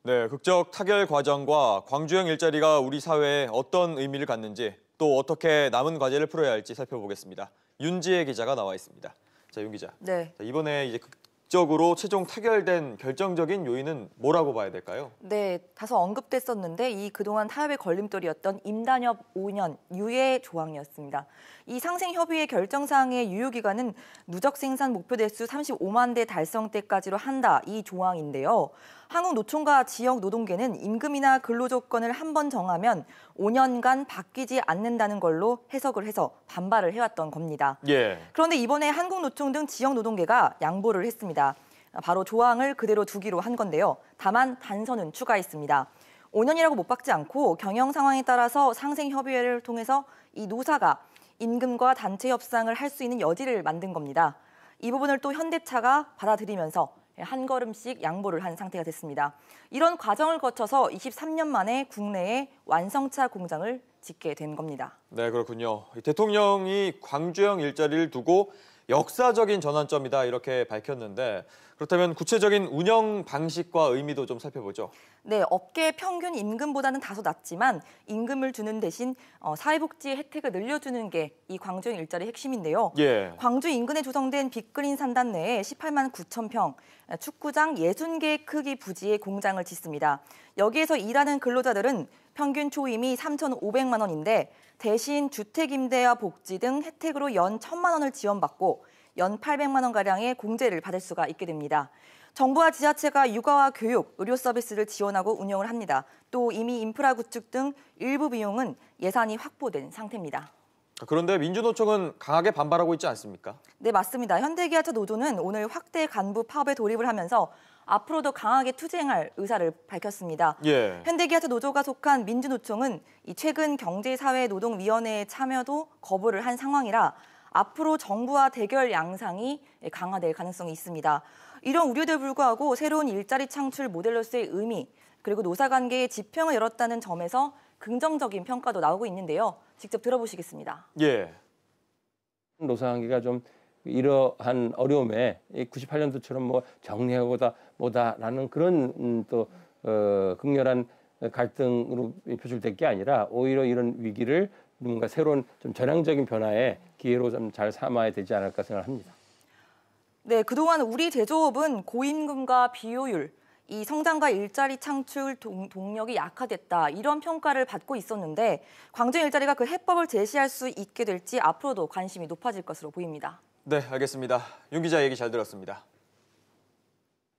네, 국적 타결 과정과 광주형 일자리가 우리 사회에 어떤 의미를 갖는지 또 어떻게 남은 과제를 풀어야 할지 살펴보겠습니다. 윤지혜 기자가 나와 있습니다. 자, 윤 기자. 네. 자, 이번에 이제 국적으로 최종 타결된 결정적인 요인은 뭐라고 봐야 될까요? 네, 다소 언급됐었는데 이 그동안 타협의 걸림돌이었던 임단협 5년 유예 조항이었습니다. 이 상생협의회 결정사항의 유효기간은 누적 생산 목표 대수 35만 대 달성 때까지로 한다, 이 조항인데요. 한국노총과 지역노동계는 임금이나 근로조건을 한 번 정하면 5년간 바뀌지 않는다는 걸로 해석을 해서 반발을 해왔던 겁니다. 예. 그런데 이번에 한국노총 등 지역노동계가 양보를 했습니다. 바로 조항을 그대로 두기로 한 건데요. 다만 단서는 추가했습니다. 5년이라고 못 박지 않고 경영 상황에 따라서 상생협의회를 통해서 이 노사가 임금과 단체 협상을 할 수 있는 여지를 만든 겁니다. 이 부분을 또 현대차가 받아들이면서 한 걸음씩 양보를 한 상태가 됐습니다. 이런 과정을 거쳐서 23년 만에 국내에 완성차 공장을 짓게 된 겁니다. 네, 그렇군요. 대통령이 광주형 일자리를 두고 역사적인 전환점이다 이렇게 밝혔는데 그렇다면 구체적인 운영 방식과 의미도 좀 살펴보죠. 네, 업계 평균 임금보다는 다소 낮지만 임금을 주는 대신 사회복지 혜택을 늘려주는 게 이 광주형 일자리 핵심인데요. 예. 광주 인근에 조성된 빅그린 산단 내에 18만 9천 평, 축구장 60개 크기 부지의 공장을 짓습니다. 여기에서 일하는 근로자들은 평균 초임이 3,500만 원인데 대신 주택 임대와 복지 등 혜택으로 연 1,000만 원을 지원받고 연 800만 원가량의 공제를 받을 수가 있게 됩니다. 정부와 지자체가 육아와 교육, 의료 서비스를 지원하고 운영을 합니다. 또 이미 인프라 구축 등 일부 비용은 예산이 확보된 상태입니다. 그런데 민주노총은 강하게 반발하고 있지 않습니까? 네, 맞습니다. 현대기아차 노조는 오늘 확대 간부 파업에 돌입을 하면서 앞으로도 강하게 투쟁할 의사를 밝혔습니다. 예. 현대기아차 노조가 속한 민주노총은 최근 경제사회노동위원회에 참여도 거부를 한 상황이라 앞으로 정부와 대결 양상이 강화될 가능성이 있습니다. 이런 우려에도 불구하고 새로운 일자리 창출 모델로서의 의미, 그리고 노사관계의 지평을 열었다는 점에서 긍정적인 평가도 나오고 있는데요. 직접 들어보시겠습니다. 예. 노사관계가 좀 이러한 어려움에 98년도처럼 뭐 정리하고다 뭐다라는 그런 또 극렬한 갈등으로 표출될 게 아니라 오히려 이런 위기를 뭔가 새로운 좀 전향적인 변화의 기회로 좀 잘 삼아야 되지 않을까 생각합니다. 네, 그동안 우리 제조업은 고임금과 비효율, 이 성장과 일자리 창출 동력이 약화됐다, 이런 평가를 받고 있었는데 광주형 일자리가 그 해법을 제시할 수 있게 될지 앞으로도 관심이 높아질 것으로 보입니다. 네, 알겠습니다. 윤 기자 얘기 잘 들었습니다.